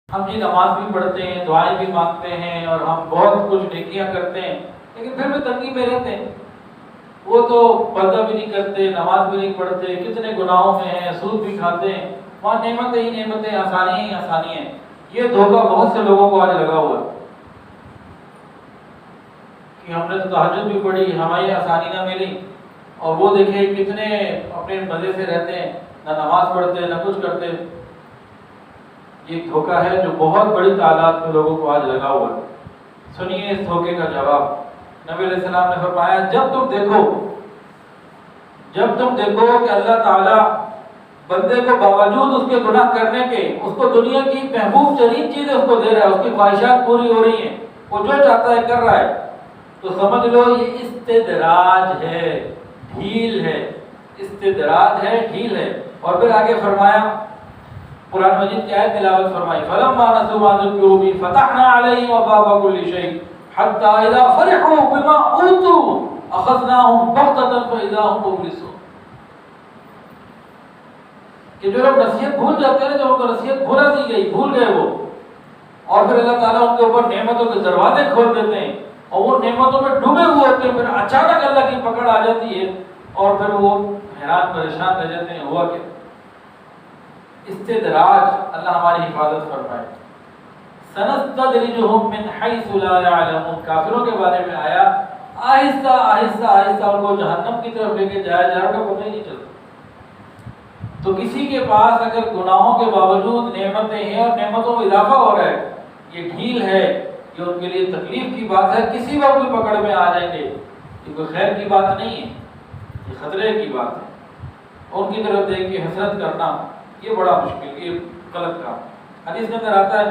ہم جی نماز بھی پڑھتے ہیں، دعائیں بھی مانگتے ہیں اور ہم بہت کچھ نیکیاں کرتے ہیں، لیکن پھر بھی تنگی میں رہتے ہیں۔ وہ تو پردہ بھی نہیں کرتے، نماز بھی نہیں پڑھتے، کتنے گناہوں میں ہیں، سود بھی کھاتے ہیں، وہاں نعمتیں ہی نعمتیں، آسانیاں ہی آسانیاں ہیں۔ یہ دھوکہ بہت سے لوگوں کو آج لگا ہوا ہے کہ ہم نے تو تہجد بھی پڑھی، ہمیں آسانی نہ ملی، اور وہ دیکھیں کتنے اپنے مزے سے رہتے ہیں، نہ نماز پڑھتے نہ کچھ کرتے۔ یہ ایک دھوکہ ہے جو بہت بڑی تعداد میں لوگوں کو آج لگا ہوا ہے۔ سنیے اس دھوکے کا جواب۔ نبی علیہ السلام نے فرمایا جب تم دیکھو کہ اللہ تعالیٰ بندے کو باوجود اس کے گناہ کرنے کے اس کو دنیا کی محبوب ترین چیزیں اس کو دے رہا ہے، اس کی خواہشات پوری ہو رہی ہیں، وہ جو چاہتا ہے کر رہا ہے، تو سمجھ لو یہ استدراج ہے، ڈھیل ہے، استدراج ہے، ڈھیل ہے۔ اور پھر آگے فرمایا، قرآن مجید کی آیت تلاوت فرمائی، فَلَمَّا نَسُوا مَا ذُكِّرُوا بِهِ فَتَحْنَا عَلَيْهِمْ أَبْوَابَ كُلِّ شَيْءٍ حَتَّى إِذَا فَرِحُوا بِمَا أُوتُوا أَخَذْنَاهُمْ بَغْتَةً فَإِذَا هُمْ مُبْلِسُونَ۔ کہ جو لوگ نصیحت بھول جاتے ہیں، جب ان کو نصیحت بھولا دی گئی، بھول گئے وہ، اور پھر اللہ تعالیٰ ان کے اوپر نعمتوں کے دروازے کھول دیتے ہیں اور وہ نعمتوں میں ڈوبے ہوئے ہوتے ہیں، پھر اچانک اللہ کی پکڑ آ جاتی ہے اور پھر وہ حیران پریشان رہ جاتے ہیں، ہوا کیا؟ استدراج۔ اللہ ہماری حفاظت فرمائے۔ سنستدرجهم من حيث لا يعلمون، کافروں کے بارے میں آیا آہستہ آہستہ آہستہ ان کو جہنم کی طرف لے کے جایا جا رہا، پتہ ہی نہیں چلتا۔ تو کسی کے پاس اگر گناہوں کے باوجود نعمتیں ہیں اور نعمتوں میں اضافہ ہو رہا ہے، یہ ڈھیل ہے، یہ ان کے لیے تکلیف کی بات ہے، کسی وقت بھی پکڑ میں آ جائیں گے۔ یہ کوئی خیر کی بات نہیں ہے، یہ خطرے کی بات ہے۔ ان کی طرف دیکھ کے حسرت کرنا یہ بڑا مشکل، یہ غلط کام۔ حدیث میں اندر آتا ہے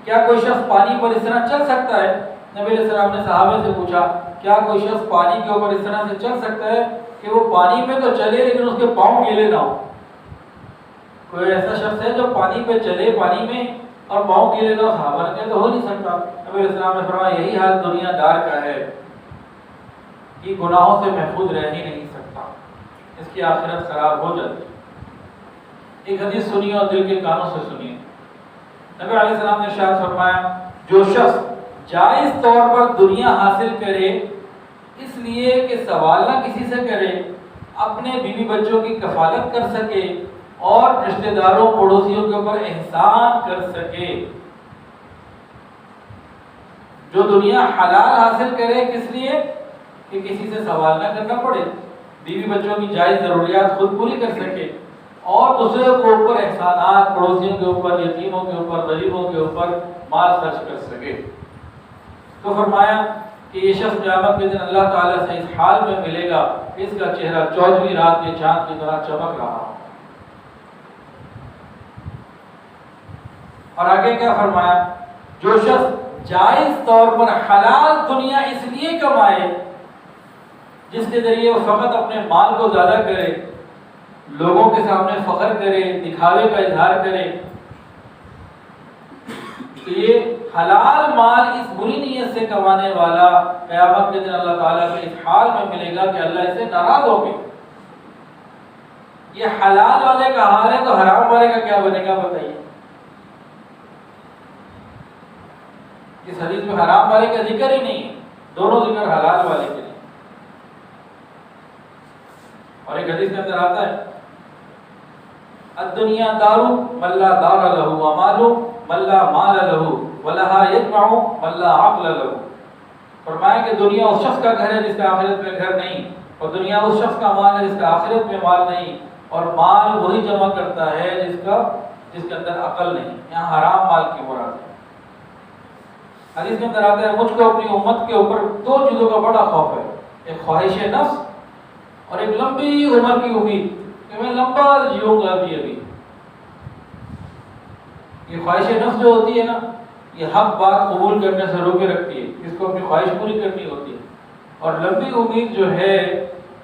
کیا کوئی شخص پانی پر اس طرح چل سکتا ہے؟ نبی علیہ السلام نے صحابہ سے پوچھا کیا کوئی شخص پانی کے اوپر اس طرح سے چل سکتا ہے کہ وہ پانی میں تو چلے لیکن اس کے پاؤں گیلے نہ ہو؟ کوئی ایسا شخص ہے جو پانی پہ چلے، پانی میں، اور پاؤں گیلے نہ ہو؟ صحابہ نے کہا تو ہو نہیں سکتا۔ نبی علیہ السلام نے فرمایا یہی حال دنیا دار کا ہے، یہ گناہوں سے محفوظ رہ ہی نہیں سکتا، اس کی آخرت خراب ہو جاتی ہے۔ ایک حدیث سنیے اور دل کے کانوں سے سنیے۔ نبی علیہ السلام نے ارشاد فرمایا جو شخص جائز طور پر دنیا حاصل کرے اس لیے کہ سوال نہ کسی سے کرے، اپنے بیوی بچوں کی کفالت کر سکے اور رشتہ داروں پڑوسیوں کے اوپر احسان کر سکے، جو دنیا حلال حاصل کرے کس لیے کہ کسی سے سوال نہ کرنا پڑے، بیوی بچوں کی جائز ضروریات خود پوری کر سکے اور دوسرے کے اوپر احسانات، پڑوسیوں کے اوپر، یتیموں کے اوپر، غریبوں کے اوپر مال خرچ کر سکے۔ تو فرمایا کہ یہ شخص قیامت کے دن اللہ تعالیٰ سے اس حال میں ملے گا کہ اس کا چہرہ 14ویں رات کے چاند کی طرح چمک رہا ہو۔ اور آگے کیا فرمایا؟ جو شخص جائز طور پر حلال دنیا اس لیے کمائے جس کے ذریعے وہ فقط اپنے مال کو زیادہ کرے، لوگوں کے سامنے فخر کرے، دکھاوے کا اظہار کرے، تو یہ حلال مال اس بری نیت سے کمانے والا قیامت کے دن اللہ تعالیٰ کے اس حال میں ملے گا کہ اللہ اسے ناراض ہو گئے۔ یہ حلال والے کا حال ہے تو حرام والے کا کیا بنے گا بتائیے؟ اس حدیث میں حرام والے کا ذکر ہی نہیں ہے، دونوں ذکر حلال والے کے لیے۔ اور ایک حدیث میں اندر آتا ہے الدنیا دار من لا دار له ومال من لا مال له ولها يجمع من لا عقل له۔ فرمایا کہ دنیا اس شخص کا گھر ہے جس کا آخرت میں گھر نہیں، اور دنیا اس شخص کا مال ہے جس کا آخرت میں مال نہیں، اور مال وہی جمع کرتا ہے جس کے اندر عقل نہیں۔ یہاں حرام مال کی مراد ہے۔ حدیث میں اندر آتا ہے مجھ کو اپنی امت کے اوپر دو چیزوں کا بڑا خوف ہے، ایک خواہش نفس اور ایک لمبی عمر کی امید کہ میں لمبا جیوں گا ابھی۔ یہ خواہش نفس جو ہوتی ہے نا، یہ حق بات قبول کرنے سے روکے رکھتی ہے، اس کو اپنی خواہش پوری کرنی ہوتی ہے، اور لمبی امید جو ہے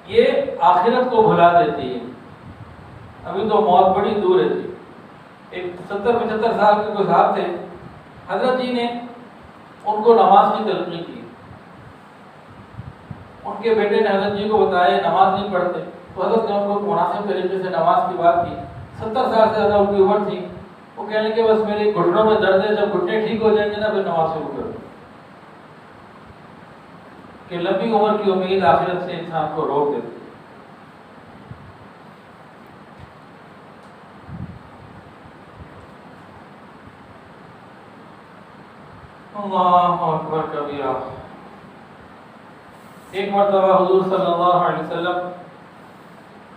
یہ آخرت کو بھلا دیتی ہے۔ ابھی تو موت بڑی دور ہے جی۔ ایک 70-75 سال کے کوئی صاحب تھے، حضرت جی نے ان کو نماز کی تلقین کی۔ ان کے بیٹے نے حضرت جی کو بتایا نماز نہیں پڑھتے، تو حضرت نے ان کو مناسب طریقے سے نماز کی بات کی۔ 70 سال سے زیادہ ان کی عمر تھی، وہ کہنے کہ بس میرے گھٹنوں میں درد ہے، جب گھٹنے ٹھیک ہو جائیں گے نا پھر نماز شروع کرو. کہ لمبی عمر کی امید آخرت سے انسان کو روک دیتی ہے. اللہ اکبر کبیرہ. ایک مرتبہ حضور صلی اللہ علیہ وسلم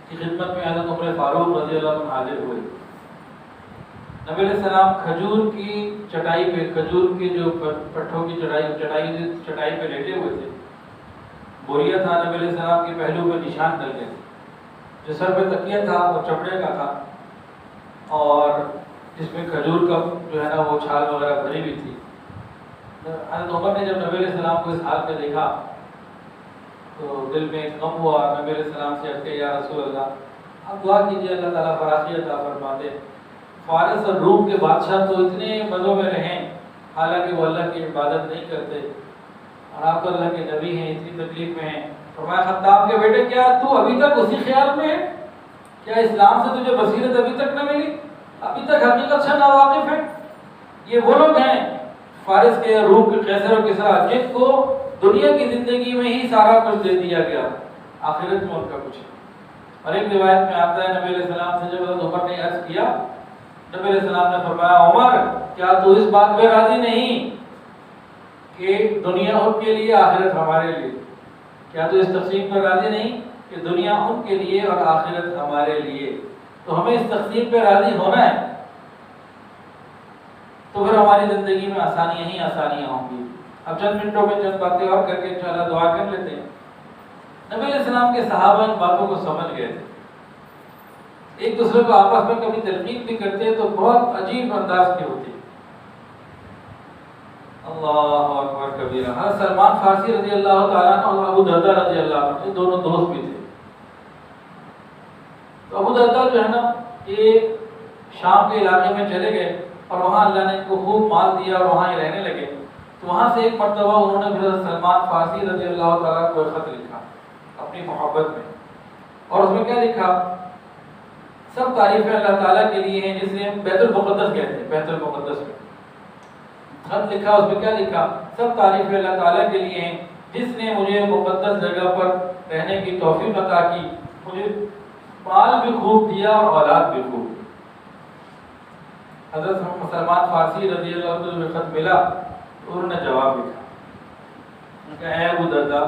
کی خدمت میں حضرت عمر فاروق رضی اللہ عنہ حاضر ہوئے. نبی علیہ السلام کھجور کی چٹائی پہ، کھجور کے جو پٹھوں کی چٹائی پہ لیٹے ہوئے تھے. بوریا تھا، نبی علیہ السلام کے پہلو پہ نشان ڈل گئے. جو سر پہ تکیہ تھا وہ چمڑے کا تھا اور جس میں کھجور کا جو ہے نا وہ چھال وغیرہ بھری ہوئی تھی. حضرت عمر نے جب نبی علیہ السلام کو اس حال پہ دیکھا تو دل میں غم ہوا. نبی علیہ السلام سے کہا یا رسول اللہ آپ دعا کیجیے اللہ تعالیٰ فراخی عطا فرما دے. فارس اور روم کے بادشاہ تو اتنے مزوں میں رہیں حالانکہ وہ اللہ کی عبادت نہیں کرتے اور آپ تو اللہ کے نبی ہیں، اتنی تکلیف میں ہیں. فرمایا خطاب کے بیٹے کیا تو ابھی تک اسی خیال میں ہے؟ کیا اسلام سے تجھے بصیرت ابھی تک نہ ملی؟ ابھی تک حقیقت سے ناواقف ہے؟ یہ وہ لوگ ہیں فارس کے، روم کے قیصر و کسریٰ جن کو دنیا کی زندگی میں ہی سارا کچھ دے دیا گیا، آخرت میں ان کا کچھ ہے. اور ایک روایت میں آتا ہے نبی علیہ السلام سے جب حضرت عمر نے عرض کیا، نبی علیہ السلام نے فرمایا عمر کیا تو اس بات پہ راضی نہیں کہ دنیا ان کے لیے آخرت ہمارے لیے؟ کیا تو اس تقسیم پر راضی نہیں کہ دنیا ان کے لیے اور آخرت ہمارے لیے؟ تو ہمیں اس تقسیم پہ راضی ہونا ہے تو پھر ہماری زندگی میں آسانیاں ہی آسانیاں ہوں گی. اب چند منٹوں میں چند باتیں اور کر کے انشاءاللہ دعا کر لیتے ہیں. نبی علیہ السلام کے صحابہ ان باتوں کو سمجھ گئے تھے. ایک دوسرے کو آپس میں کبھی تلقین بھی کرتے ہیں تو بہت عجیب انداز کی ہوتی ہے. اللہ اکبر کبیرہ. حضرت سلمان فارسی رضی اللہ تعالیٰ عنہ اور ابو دردہ رضی اللہ عنہ یہ دونوں دوست بھی تھے. تو ابو دردہ جو ہے نا یہ شام کے علاقے میں چلے گئے اور وہاں اللہ نے ان کو خوب مال دیا اور وہاں ہی رہنے لگے. تو وہاں سے ایک مرتبہ انہوں نے حضرت سلمان فارسی رضی اللہ تعالیٰ کو خط لکھا اپنی محبت میں. اور اس میں کیا لکھا؟ سب تعریفیں اللہ تعالیٰ کے لیے ہیں جسے بیت المقدس کہتے ہیں. بیت المقدس میں خط لکھا، اس میں کیا لکھا؟ سب تعریفیں اللہ تعالیٰ کے لیے ہیں جس نے مجھے مقدس جگہ پر رہنے کی توفیق عطا کی، مجھے مال بھی خوب دیا اور اولاد بھی خوب. حضرت سلمان فارسی رضی اللہ عنہ کو خط ملا تو انہوں نے جواب لکھا کہ اے ابو دردہ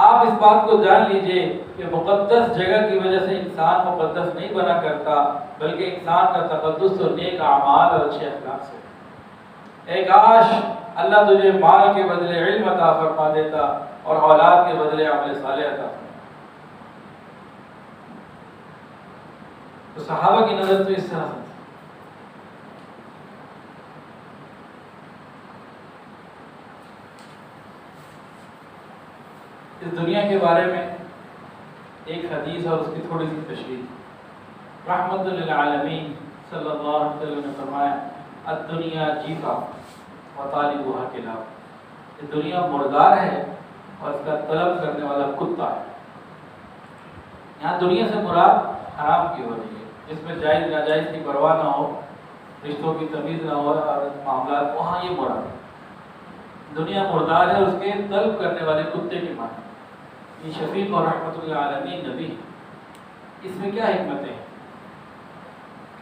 آپ اس بات کو جان لیجئے کہ مقدس جگہ کی وجہ سے انسان مقدس نہیں بنا کرتا بلکہ انسان کا تقدس تو نیک اعمال اور اچھے اخلاق سے. اے کاش اللہ تجھے مال کے بدلے علم عطا فرما دیتا اور اولاد کے بدلے عمل صالح عطا فرما. تو صحابہ کی نظر تو اس طرح سے اس دنیا کے بارے میں ایک حدیث اور اس کی تھوڑی سی تشریح. رحمت للعالمین صلی اللہ علیہ وسلم نے فرمایا الدنیا جیفا وطالبها کلاب. یہ دنیا مردار ہے اور اس کا طلب کرنے والا کتا ہے. یہاں دنیا سے مراد حرام کی ہو رہی ہے جس میں جائز ناجائز کی پرواہ نہ ہو، رشتوں کی تمیز نہ ہو اور معاملات، وہاں یہ مراد ہے. دنیا مردار ہے اور اس کے طلب کرنے والے کتے کی معنی. یہ شفیق اور رحمت للعالمین نبی ہے. اس میں کیا حکمت ہے؟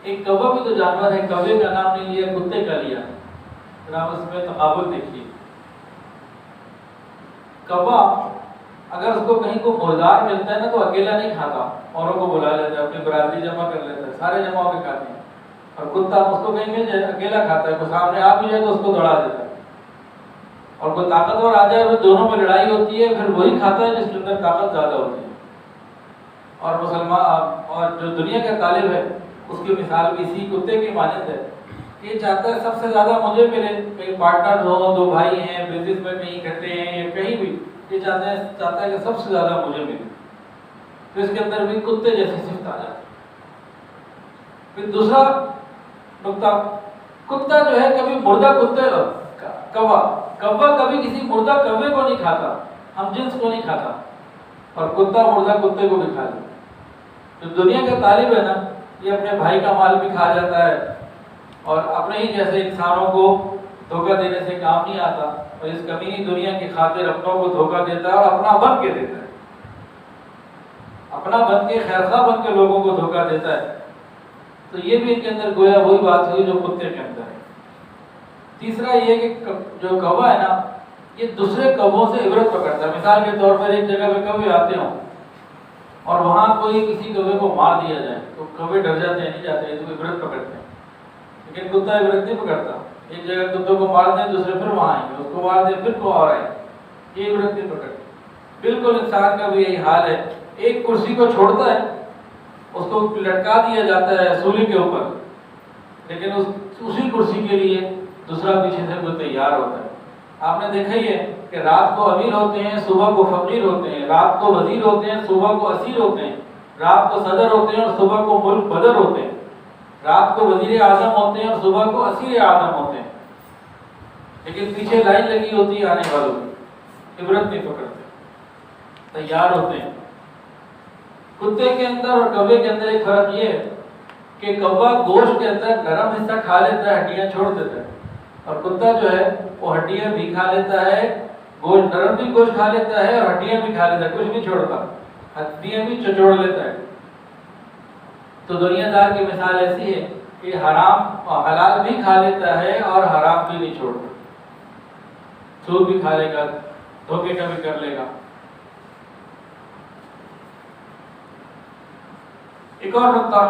ایک کوا بھی تو جانور ہے، کوے کا نام نہیں لیا، کتے کا لیا. جناب اس میں تقابل دیکھیے. کوا اگر اس کو کہیں کو مردار ملتا ہے نا تو اکیلا نہیں کھاتا، اوروں کو بلا لیتا ہے، اپنی برادری جمع کر لیتا ہے، سارے جمع ہو کے کھاتے ہیں. اور کتا اس کو کہیں مل جائے اکیلا کھاتا ہے، کوئی سامنے آ بھی جائے تو اس کو دوڑا دیتا ہے. اور کوئی طاقتور آ جائے پھر دونوں میں لڑائی ہوتی ہے، پھر وہی کھاتا ہے جس کے اندر طاقت زیادہ ہوتی ہے. اور مسلمان اور جو دنیا کا طالب ہے اس کی مثال بھی اسی کتے کی مانند ہے. یہ چاہتا ہے سب سے زیادہ مجھے ملے. کئی پارٹنر ہوں، دو بھائی ہیں، بزنس میں کہیں کرتے ہیں یا کہیں بھی، یہ چاہتا ہے کہ سب سے زیادہ مجھے ملے. تو اس کے اندر بھی کتے جیسی صفت آ جاتی ہے. پھر دوسرا نقطہ، کتا جو ہے کبھی مردہ کتے کوا کبھی کسی مردہ کوے کو نہیں کھاتا، ہم جنس کو نہیں کھاتا، اور کتا مردہ کتے کو بھی کھا لیتا. جو دنیا کا طالب ہے نا یہ اپنے بھائی کا مال بھی کھا جاتا ہے، اور اپنے ہی جیسے انسانوں کو دھوکہ دینے سے کام نہیں آتا، اور اس کمینی دنیا کی خاطر اپنوں کو دھوکہ دیتا ہے اور اپنا بن کے دیتا ہے، اپنا بن کے خیرخواہ بن کے لوگوں کو دھوکہ دیتا ہے۔ تو یہ بھی ان کے اندر گویا وہی بات ہوئی جو کتے کے اندر ہے۔ تیسرا یہ کہ جو کوا ہے نا، یہ دوسرے کووں سے عبرت پکڑتا ہے۔ مثال کے طور پر ایک جگہ پہ کوے آتے ہوں اور وہاں کوئی کسی کوے کو مار دیا جائے تو کوے ڈر جاتے ہیں، نہیں جاتے ہیں، تو عبرت پکڑتے ہیں، لیکن کتا عبرت نہیں پکڑتا۔ ایک جگہ کتوں کو مار دیں، دوسرے پھر وہاں آئیں گے، اس کو مار دیں پھر کو اور آئیں گے، یہ عبرت نہیں پکڑتے۔ بالکل انسان کا بھی یہی حال ہے، ایک کرسی کو چھوڑتا ہے، اس کو لٹکا دیا جاتا ہے سولی کے اوپر، لیکن اسی کرسی کے لیے دوسرا پیچھے سے کوئی تیار ہوتا ہے۔ آپ نے دیکھا ہی ہے کہ رات کو امیر ہوتے ہیں، صبح کو فقیر ہوتے ہیں، رات کو وزیر ہوتے ہیں، صبح کو اسیر ہوتے ہیں، رات کو صدر ہوتے ہیں اور صبح کو ملک بدر ہوتے ہیں، رات کو وزیر اعظم ہوتے ہیں اور صبح کو اسیر اعظم ہوتے ہیں، لیکن پیچھے لائن لگی ہوتی ہے آنے والوں کی، عبرت نہیں پکڑتے، تیار ہوتے ہیں۔ کتے کے اندر اور کوے کے اندر ایک فرق یہ ہے کہ کوا گوشت کے اندر نرم حصہ کھا لیتا ہے، ہڈیاں چھوڑ دیتا ہے، اور کتا جو ہے وہ ہڈیاں بھی کھا لیتا ہے، گوشت نرم بھی گوشت کھا لیتا ہے اور ہڈیاں بھی کھا لیتا ہے، کچھ نہیں چھوڑتا، ہڈیاں بھی چچوڑ لیتا ہے۔ تو دنیا دار کی مثال ایسی ہے کہ حرام حلال بھی کھا لیتا ہے اور حرام بھی نہیں چھوڑتا، سود بھی کھا لے گا، دھوکے کا بھی کر لے گا۔ ایک اور نقطہ،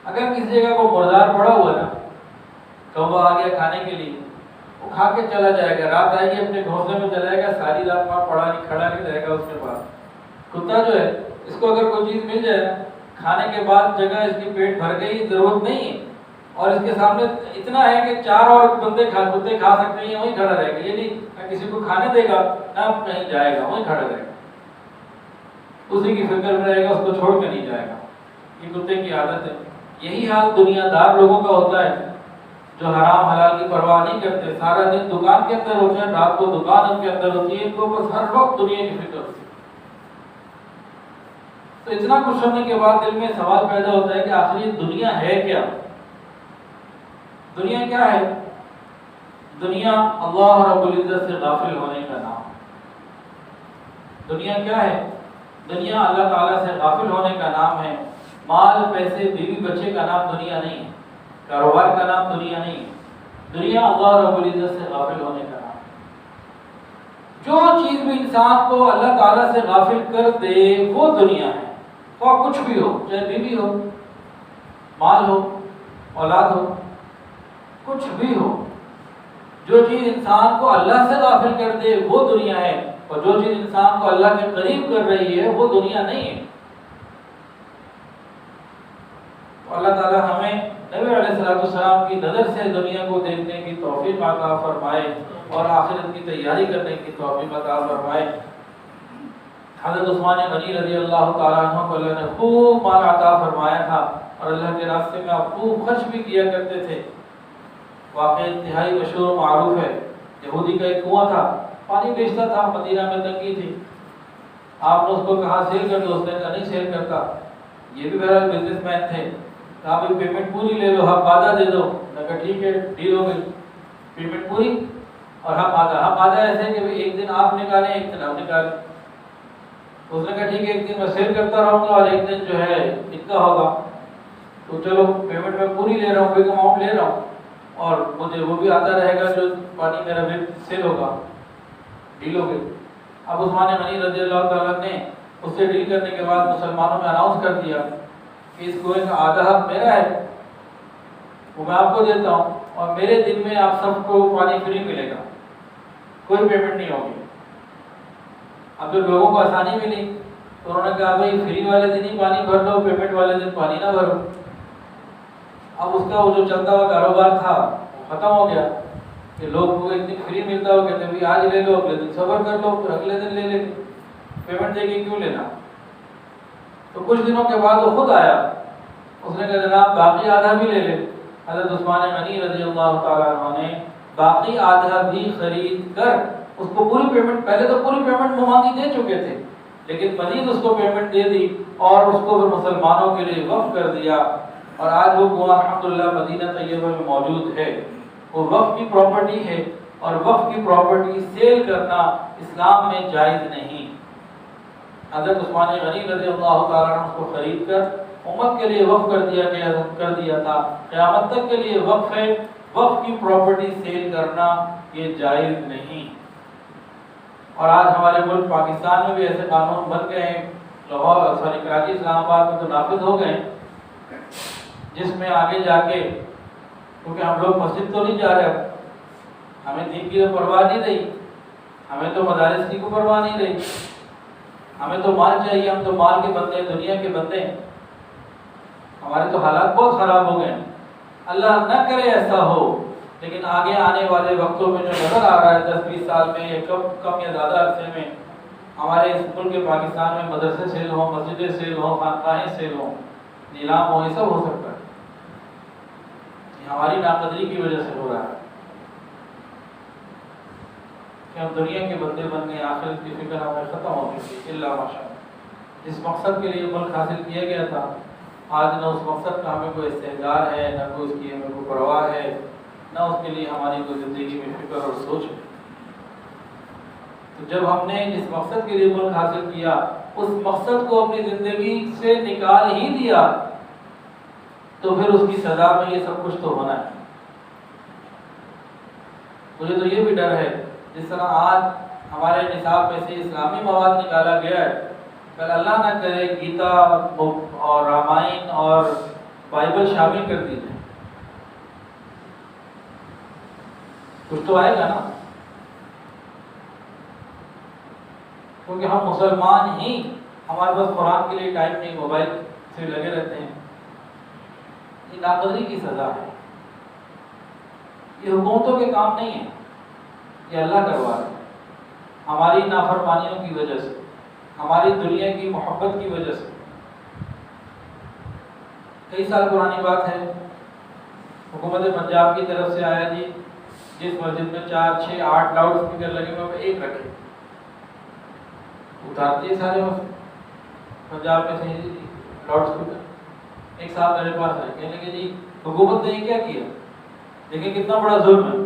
اگر کسی جگہ کو مردار پڑا ہوا ہے نا، کوا آ گیا کھانے کے لیے، وہ کھا کے چلا جائے گا، رات آئے گی اپنے گھونسلے میں چلا جائے گا، ساری رات وہاں پڑا نہیں کھڑا نہیں رہے گا اس کے پاس۔ کتا جو ہے اس کو اگر کوئی چیز مل جائے کھانے کے بعد، جگہ اس کی پیٹ بھر گئی، ضرورت نہیں ہے، اور اس کے سامنے اتنا ہے کہ 4 اور بندے کتے کھا سکتے ہیں، وہیں کھڑا رہے گا، یہ نہیں نہ کسی کو کھانے دے گا نہ کہیں جائے گا، وہیں کھڑا رہے گا، اسی کی فکر میں رہے گا، اس کو چھوڑ کے نہیں جائے گا۔ یہ کتے کی عادت ہے۔ یہی حال دنیا دار لوگوں کا ہوتا ہے جو حرام حلال کی پرواہ نہیں کرتے، سارا دن دکان کے اندر ہوتے ہیں، رات کو دکان ان کے اندر ہوتی ہے، ان کو بس ہر وقت دنیا کی فکر ہوتی ہے۔ تو اتنا کچھ سننے کے بعد دل میں سوال پیدا ہوتا ہے کہ آخر یہ دنیا ہے کیا؟ دنیا کیا ہے؟ دنیا اللہ رب العزت سے غافل ہونے کا نام۔ دنیا کیا ہے؟ دنیا اللہ تعالیٰ سے غافل ہونے کا نام ہے۔ مال پیسے بیوی بچے کا نام دنیا نہیں ہے، کاروبار کا نام دنیا نہیں ہے، دنیا اللہ رب العزت سے غافل ہونے کا نام ہے۔ جو چیز بھی انسان کو اللہ تعالیٰ سے غافل کر دے وہ دنیا ہے، خواہ کچھ بھی ہو، چاہے بیوی ہو، مال ہو، اولاد ہو، کچھ بھی ہو، جو چیز انسان کو اللہ سے غافل کر دے وہ دنیا ہے، اور جو چیز انسان کو اللہ کے قریب کر رہی ہے وہ دنیا نہیں ہے۔ تو اللہ تعالیٰ ہمیں نبی علیہ السلام کی نظر سے دنیا کو دیکھنے کی توفیق عطا فرمائے اور آخرت کی تیاری کرنے کی توفیق عطا فرمائے۔ حضرت عثمان غنی رضی اللہ تعالیٰ عنہ کو اللہ نے خوب مال عطا فرمایا تھا، اور اللہ کے راستے میں آپ خوب خرچ بھی کیا کرتے تھے۔ واقعہ انتہائی مشہور و معروف ہے، یہودی کا ایک کنواں تھا، پانی بیچتا تھا، مدینہ میں تنگی تھی، آپ نے اس کو کہا سیل کر دو، اس نے کہا نہیں سیل کرتا۔ یہ بھی بہرحال بزنس مین تھے، کہا بھی پیمنٹ پوری لے لو، ہم آدھا دے دو، میں کہا ٹھیک ہے، ڈیل ہو گئی، پیمنٹ پوری اور ہم آدھا ایسے کہ ایک دن آپ نکالیں ایک دن ہم نکالیں۔ اس نے کہا ٹھیک ہے، ایک دن میں سیل کرتا رہوں گا اور ایک دن جو ہے اتنا ہوگا، تو چلو پیمنٹ میں پوری لے رہا ہوں، بگ اماؤنٹ لے رہا ہوں، اور مجھے وہ بھی آتا رہے گا جو پانی میرا بھی سیل ہوگا، ڈیل ہو گئی۔ اب عثمان غنی رضی اللہ تعالیٰ نے اس سے ڈیل کرنے کے بعد مسلمانوں میں اناؤنس کر دیا کہ اس کنویں کا آدھا حق میرا ہے، وہ میں آپ کو دیتا ہوں، اور میرے دن میں آپ سب کو پانی فری ملے گا، کوئی پیمنٹ نہیں ہوگی۔ اب جب لوگوں کو آسانی ملی تو انہوں نے کہا بھائی فری والے دن ہی پانی بھر لو، پیمنٹ والے دن پانی نہ بھرو۔ اب اس کا وہ جو چلتا ہوا کاروبار تھا وہ ختم ہو گیا کہ لوگ کو ایک دن فری ملتا ہو، کہتے ہیں آج لے لو، اگلے دن صبر کر لو، پھر اگلے دن لے لیں گے، پیمنٹ دے کے کیوں لینا۔ تو کچھ دنوں کے بعد وہ خود آیا، اس نے کہا جناب باقی آدھا بھی لے لیں۔ حضرت عثمان غنی رضی اللہ تعالیٰ عنہ نے باقی آدھا بھی خرید کر اس کو پوری پیمنٹ، پہلے تو پوری پیمنٹ ممانگی دے چکے تھے، لیکن مزید اس کو پیمنٹ دے دی اور اس کو پھر مسلمانوں کے لیے وقف کر دیا، اور آج وہ کنواں الحمدللہ مدینہ طیبہ میں موجود ہے، وہ وقف کی پراپرٹی ہے، اور وقف کی پراپرٹی سیل کرنا اسلام میں جائز نہیں۔ حضرت عثمان غنی رضی اللہ تعالیٰ عنہ اس کو خرید کر امت کے لیے وقف کر دیا تھا، قیامت تک کے لیے وقف ہے۔ وقف کی پراپرٹی سیل کرنا یہ جائز نہیں۔ اور آج ہمارے ملک پاکستان میں بھی ایسے قانون بن گئے ہیں، کراچی اسلام آباد میں تو نافذ ہو گئے، جس میں آگے جا کے، کیونکہ ہم لوگ مسجد تو نہیں جا رہے، ہمیں دین کی تو پرواہ نہیں رہی، ہمیں تو مدارس کی کو پرواہ نہیں رہی، ہمیں تو مال چاہیے، ہم تو مال کے بندے، دنیا کے بندے ہیں، ہمارے تو حالات بہت خراب ہو گئے ہیں۔ اللہ نہ کرے ایسا ہو، لیکن آگے آنے والے وقتوں میں جو نظر آ رہا ہے 10-20 سال میں یا کم یا زیادہ عرصے میں، ہمارے اس ملک کے پاکستان میں مدرسے سیل ہوں، مسجدیں سیل ہوں، خانقاہیں سیل ہوں، نیلام ہو، یہ سب ہو سکتا ہے۔ یہ ہماری ناقدری کی وجہ سے ہو رہا ہے کہ ہم دنیا کے بندے بن گئے، آخرت کی فکر ہمیں ختم ہو گئی۔ اللہ ماشاء اللہ، جس مقصد کے لیے ملک حاصل کیا گیا تھا، آج نہ اس مقصد کا ہمیں کوئی استحضار ہے، نہ کوئی اس کی ہمیں کوئی پرواہ ہے، نہ اس کے لیے ہماری کوئی زندگی میں فکر اور سوچ ہے۔ تو جب ہم نے جس مقصد کے لیے ملک حاصل کیا، اس مقصد کو اپنی زندگی سے نکال ہی دیا، تو پھر اس کی سزا میں یہ سب کچھ تو ہونا ہے۔ مجھے تو یہ بھی ڈر ہے، جس طرح آج ہمارے نصاب میں سے اسلامی مواد نکالا گیا ہے، کل اللہ نہ کرے گیتا اور رامائن اور بائبل شامل کر دی جائے، کچھ تو آئے گا نا، کیونکہ ہم مسلمان ہی، ہمارے پاس قرآن کے لیے ٹائم نہیں، موبائل سے لگے رہتے ہیں۔ یہ ناقدری کی سزا ہے، یہ حکومتوں کے کام نہیں ہے، یہ اللہ کروا رہا ہے، ہماری نافرمانیوں کی وجہ سے، ہماری دنیا کی محبت کی وجہ سے۔ کئی سال پرانی بات ہے، حکومت پنجاب کی طرف سے آیا جی، جس مسجد میں 4, 6, 8 لاؤڈ اسپیکر لگے ہوئے ہیں، ایک رکھے، اتار دیے سارے پنجاب میں سے لاؤڈ اسپیکر۔ ایک صاحب میرے پاس آئے، کہنے لگے جی حکومت نے یہ کیا کیا، دیکھیں کتنا بڑا ظلم ہے۔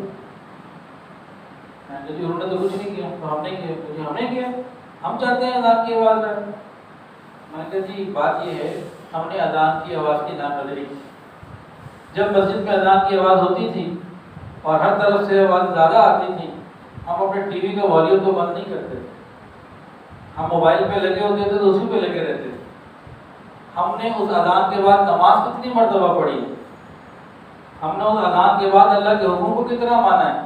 میں جی انہوں نے تو کچھ نہیں کیا، تو ہم نے کیا، جی ہم نے کیا، ہم چاہتے ہیں اذان کی آواز رہے۔ میں نے کہا جی بات یہ ہے، ہم نے اذان کی آواز کی ناقدری کی۔ جب مسجد میں اذان کی آواز ہوتی تھی اور ہر طرف سے آواز زیادہ آتی تھی، ہم اپنے ٹی وی کا والیوم تو بند نہیں کرتے تھے، ہم موبائل پہ لگے ہوتے تھے تو اسی پہ لگے رہتے تھے۔ ہم نے اس اذان کے بعد نماز کتنی مرتبہ پڑھی ہے، ہم نے اس اذان کے بعد اللہ کے حکم کو کتنا مانا ہے،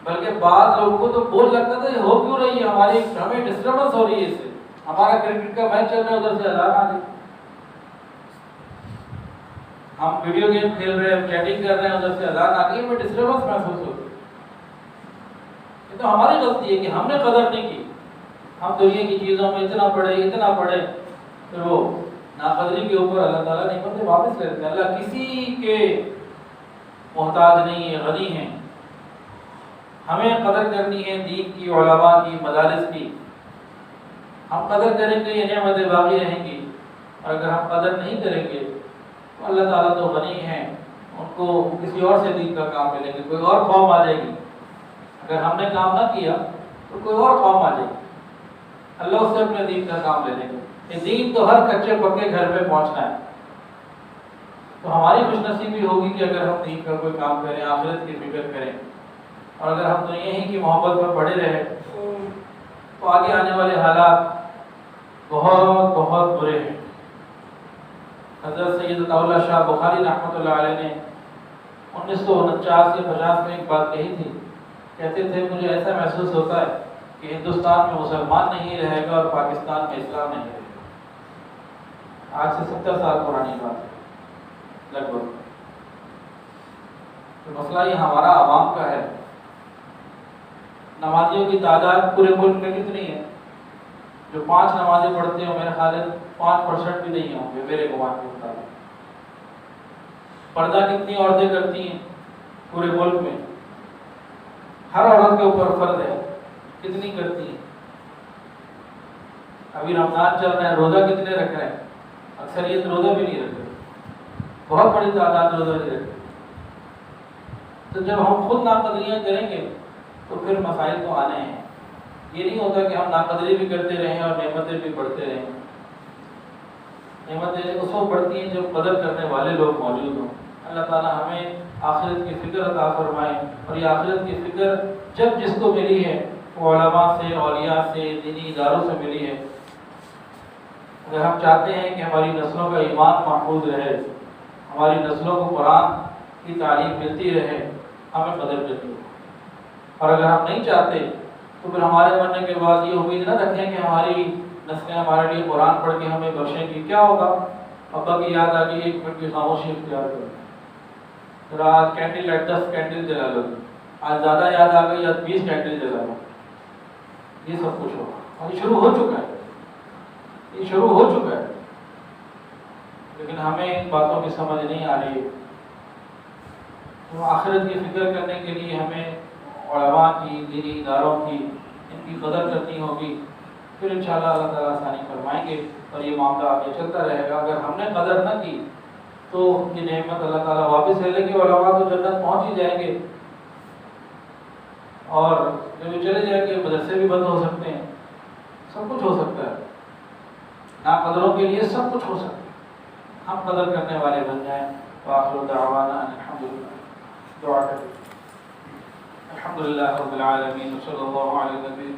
بلکہ بعض لوگوں کو تو بول لگتا تھا یہ ہو کیوں رہی ہے، ہمیں ڈسٹربنس ہو رہی ہے، اس سے ہمارا کرکٹ کا میچ چل رہا ہے، ادھر سے اذان آ گئی، ہم ویڈیو گیم کھیل رہے ہیں، چیٹنگ کر رہے ہیں، ادھر سے اذان آ گئی، ہمیں ڈسٹربنس محسوس ہوتی ہے۔ یہ تو ہماری غلطی ہے کہ ہم نے قدر نہیں کی، ہم دنیا کی چیزوں میں اتنا پڑھے، پھر وہ ناقدری کے اوپر اللہ تعالیٰ نے نعمتیں واپس کرتے ہیں۔ اللہ کسی کے محتاج نہیں ہے، غنی ہیں۔ ہمیں قدر کرنی ہے دین کی، علماء کی، مدارس کی۔ ہم قدر کریں گے یہ نعمتیں باقی رہیں گی، اور اگر ہم قدر نہیں کریں گے تو اللہ تعالیٰ تو غنی ہیں، ان کو کسی اور سے دین کا کام ملے گا، کوئی اور قوم آ جائے گی۔ اگر ہم نے کام نہ کیا تو کوئی اور قوم آ جائے گی، اللہ اس سے اپنے دین کا کام لے لے گا۔ یہ دین تو ہر کچے پکے گھر پہ پہنچنا ہے، تو ہماری خوش نصیبی ہوگی کہ اگر ہم دین کا کوئی کام کریں، آخرت کی فکر کریں، اور اگر ہم دنیا ہی کی محبت پر پڑے رہے تو آگے آنے والے حالات بہت بہت برے ہیں۔ حضرت سید عطا اللہ شاہ بخاری رحمۃ اللہ علیہ نے 1949 سے 50 میں ایک بات کہی تھی، کہتے تھے مجھے ایسا محسوس ہوتا ہے کہ ہندوستان میں مسلمان نہیں رہے گا اور پاکستان میں اسلام نہیں رہے گا۔ آج سے 70 سال پرانی بات ہے لگ بھگ۔ تو مسئلہ یہ ہمارا عوام کا ہے۔ نمازیوں کی تعداد پورے ملک میں کتنی ہے؟ جو 5 نمازیں پڑھتے ہیں میرے خیال ہے 5% بھی نہیں ہوں گے میرے گمان کے مطابق۔ پردہ کتنی عورتیں کرتی ہیں پورے ملک میں؟ ہر عورت کے اوپر فرض ہے، کتنی کرتی ہیں؟ ابھی رمضان چل رہا ہے، روزہ کتنے رکھ رہے ہیں؟ اکثریت روزہ بھی نہیں رکھتے، بہت بڑی تعداد روزہ نہیں رکھتے۔ تو جب ہم خود ناقدریاں کریں گے تو پھر مسائل تو آنے ہیں۔ یہ نہیں ہوتا کہ ہم ناقدری بھی کرتے رہیں اور نعمتیں بھی بڑھتے رہیں۔ نعمتیں اس وقت بڑھتی ہیں جب قدر کرنے والے لوگ موجود ہوں۔ اللہ تعالیٰ ہمیں آخرت کی فکر عطا فرمائے، اور یہ آخرت کی فکر جب جس کو ملی ہے وہ علماء سے، اولیاء سے، دینی اداروں سے ملی ہے۔ اگر ہم چاہتے ہیں کہ ہماری نسلوں کا ایمان محفوظ رہے، ہماری نسلوں کو قرآن کی تعلیم ملتی رہے، ہمیں قدر کرنی ہے۔ اور اگر ہم نہیں چاہتے تو پھر ہمارے مرنے کے بعد یہ امید نہ رکھیں کہ ہماری نسلیں ہمارے لیے قرآن پڑھ کے ہمیں بخشیں گی۔ کیا ہوگا؟ ابا کی یاد آ گئی، 1 منٹ کی خاموشی اختیار کرو، ذرا آج کینڈل لائٹ 10 کینڈل جلا لو، آج زیادہ یاد آ گئی، آج 20 کینڈل جلا لو۔ یہ سب کچھ ہوگا، اور یہ شروع ہو چکا ہے، یہ شروع ہو چکا ہے، لیکن ہمیں ان باتوں کی سمجھ نہیں آ رہی ہے۔ تو آخرت کی فکر کرنے کے لیے ہمیں علماء کی، دینی اداروں کی، ان کی قدر کرنی ہوگی، پھر انشاءاللہ اللہ تعالیٰ آسانی فرمائیں گے اور یہ معاملہ آگے چلتا رہے گا۔ اگر ہم نے قدر نہ کی تو یہ نعمت اللہ تعالیٰ واپس لے لیں گے، علماء تو جنت پہنچ ہی جائیں گے، اور جب یہ چلے جائیں گے مدرسے بھی بند ہو سکتے ہیں، سب کچھ ہو سکتا ہے، ناقدروں کے لیے سب کچھ ہو سکتا ہے۔ ہم قدر کرنے والے بن جائیں۔ وآخر دعوانا ان الحمدللہ، دعا کریں۔ الحمدللہ رب العالمین، صلی اللہ علیہ وسلم۔